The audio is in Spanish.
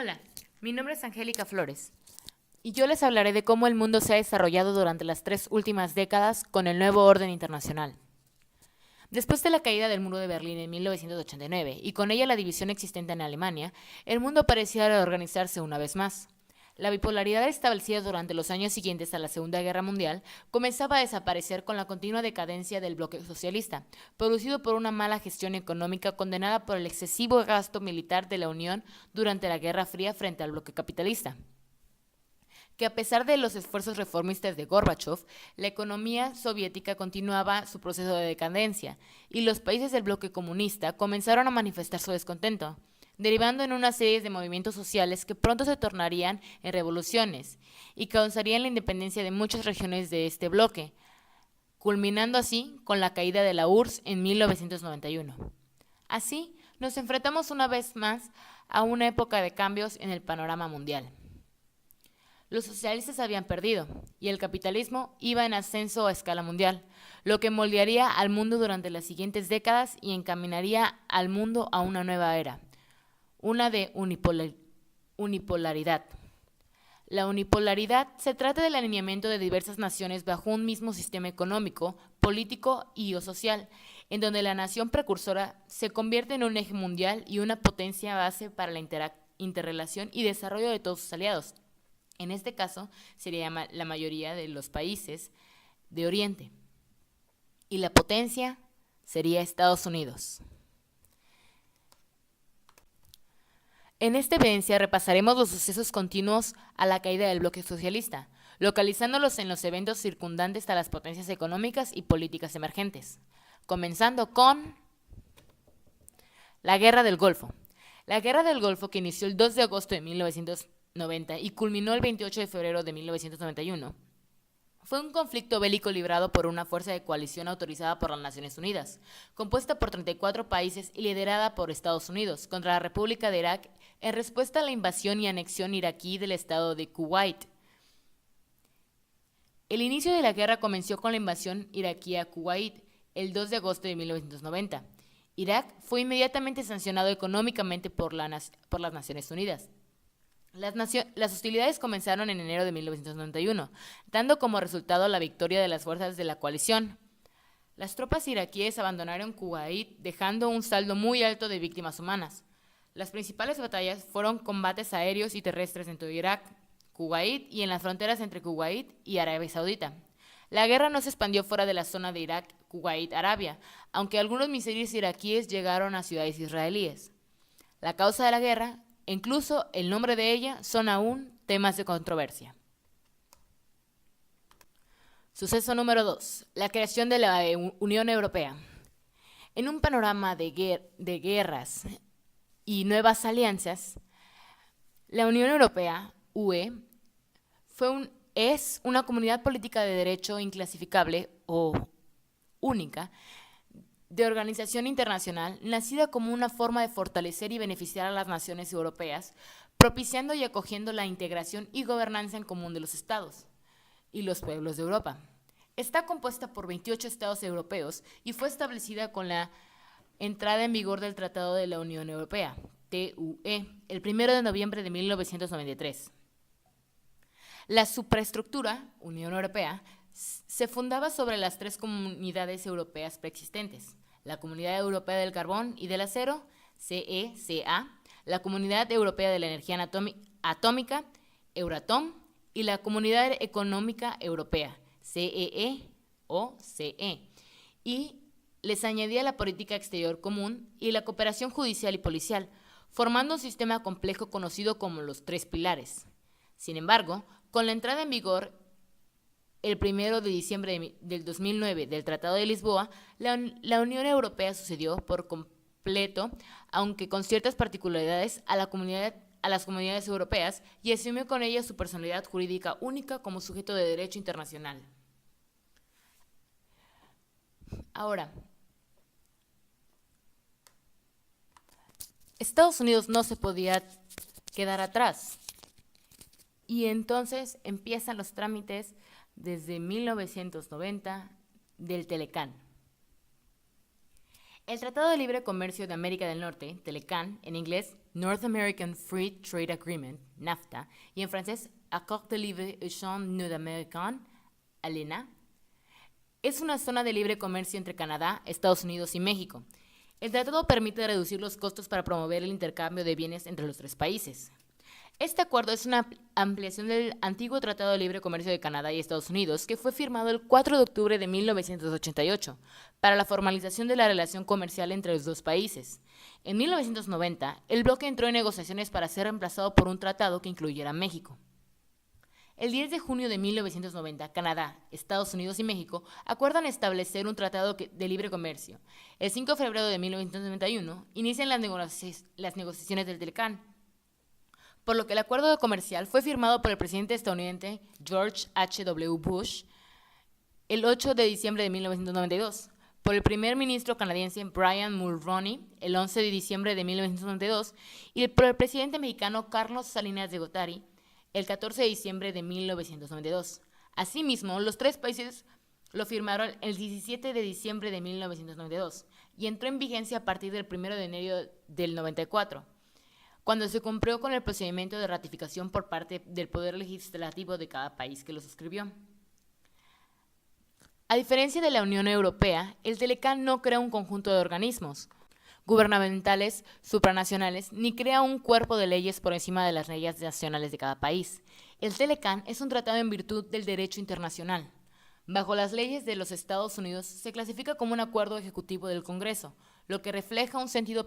Hola, mi nombre es Angélica Flores y yo les hablaré de cómo el mundo se ha desarrollado durante las 3 últimas décadas con el nuevo orden internacional. Después de la caída del muro de Berlín en 1989 y con ella la división existente en Alemania, el mundo parecía reorganizarse una vez más. La bipolaridad establecida durante los años siguientes a la Segunda Guerra Mundial comenzaba a desaparecer con la continua decadencia del bloque socialista, producido por una mala gestión económica condenada por el excesivo gasto militar de la Unión durante la Guerra Fría frente al bloque capitalista. Que a pesar de los esfuerzos reformistas de Gorbachev, la economía soviética continuaba su proceso de decadencia y los países del bloque comunista comenzaron a manifestar su descontento, derivando en una serie de movimientos sociales que pronto se tornarían en revoluciones y causarían la independencia de muchas regiones de este bloque, culminando así con la caída de la URSS en 1991. Así, nos enfrentamos una vez más a una época de cambios en el panorama mundial. Los socialistas habían perdido y el capitalismo iba en ascenso a escala mundial, lo que moldearía al mundo durante las siguientes décadas y encaminaría al mundo a una nueva era, una de unipolaridad. La unipolaridad se trata del alineamiento de diversas naciones bajo un mismo sistema económico, político y o social, en donde la nación precursora se convierte en un eje mundial y una potencia base para la interrelación y desarrollo de todos sus aliados. En este caso, sería la mayoría de los países de Oriente. Y la potencia sería Estados Unidos. En esta evidencia repasaremos los sucesos continuos a la caída del bloque socialista, localizándolos en los eventos circundantes a las potencias económicas y políticas emergentes, comenzando con la Guerra del Golfo. La Guerra del Golfo, que inició el 2 de agosto de 1990 y culminó el 28 de febrero de 1991, fue un conflicto bélico librado por una fuerza de coalición autorizada por las Naciones Unidas, compuesta por 34 países y liderada por Estados Unidos, contra la República de Irak en respuesta a la invasión y anexión iraquí del estado de Kuwait. El inicio de la guerra comenzó con la invasión iraquí a Kuwait el 2 de agosto de 1990. Irak fue inmediatamente sancionado económicamente por las Naciones Unidas. Las hostilidades comenzaron en enero de 1991, dando como resultado la victoria de las fuerzas de la coalición. Las tropas iraquíes abandonaron Kuwait, dejando un saldo muy alto de víctimas humanas. Las principales batallas fueron combates aéreos y terrestres en todo Irak, Kuwait y en las fronteras entre Kuwait y Arabia Saudita. La guerra no se expandió fuera de la zona de Irak, Kuwait, Arabia, aunque algunos misiles iraquíes llegaron a ciudades israelíes. La causa de la guerra, e incluso el nombre de ella, son aún temas de controversia. Suceso número 2. La creación de la Unión Europea. En un panorama de guerras y nuevas alianzas, la Unión Europea, UE, es una comunidad política de derecho inclasificable o única de organización internacional nacida como una forma de fortalecer y beneficiar a las naciones europeas, propiciando y acogiendo la integración y gobernanza en común de los estados y los pueblos de Europa. Está compuesta por 28 estados europeos y fue establecida con la entrada en vigor del Tratado de la Unión Europea, TUE, el 1 de noviembre de 1993. La superestructura, Unión Europea, se fundaba sobre las 3 comunidades europeas preexistentes: la Comunidad Europea del Carbón y del Acero, CECA, la Comunidad Europea de la Energía Atómica, Euratom, y la Comunidad Económica Europea, CEE o CE, y les añadía la política exterior común y la cooperación judicial y policial, formando un sistema complejo conocido como los 3 pilares. Sin embargo, con la entrada en vigor el 1 de diciembre del 2009 del Tratado de Lisboa, la Unión Europea sucedió por completo, aunque con ciertas particularidades, a las comunidades europeas y asumió con ellas su personalidad jurídica única como sujeto de derecho internacional. Ahora, Estados Unidos no se podía quedar atrás y entonces empiezan los trámites desde 1990 del Telecán. El Tratado de Libre Comercio de América del Norte, TELECAN, en inglés North American Free Trade Agreement, NAFTA, y en francés Accord de libre-échange nord-américain, ALENA, es una zona de libre comercio entre Canadá, Estados Unidos y México. El tratado permite reducir los costos para promover el intercambio de bienes entre los tres países. Este acuerdo es una ampliación del antiguo Tratado de Libre Comercio de Canadá y Estados Unidos, que fue firmado el 4 de octubre de 1988, para la formalización de la relación comercial entre los dos países. En 1990, el bloque entró en negociaciones para ser reemplazado por un tratado que incluyera a México. El 10 de junio de 1990, Canadá, Estados Unidos y México acuerdan establecer un tratado de libre comercio. El 5 de febrero de 1991, inician las negociaciones del TELECAN, por lo que el acuerdo comercial fue firmado por el presidente estadounidense George H.W. Bush el 8 de diciembre de 1992, por el primer ministro canadiense Brian Mulroney el 11 de diciembre de 1992 y por el presidente mexicano Carlos Salinas de Gortari el 14 de diciembre de 1992. Asimismo, los tres países lo firmaron el 17 de diciembre de 1992 y entró en vigencia a partir del 1 de enero del 94. Cuando se cumplió con el procedimiento de ratificación por parte del Poder Legislativo de cada país que lo suscribió. A diferencia de la Unión Europea, el TELECAN no crea un conjunto de organismos gubernamentales supranacionales ni crea un cuerpo de leyes por encima de las leyes nacionales de cada país. El TELECAN es un tratado en virtud del derecho internacional. Bajo las leyes de los Estados Unidos se clasifica como un acuerdo ejecutivo del Congreso, lo que refleja un sentido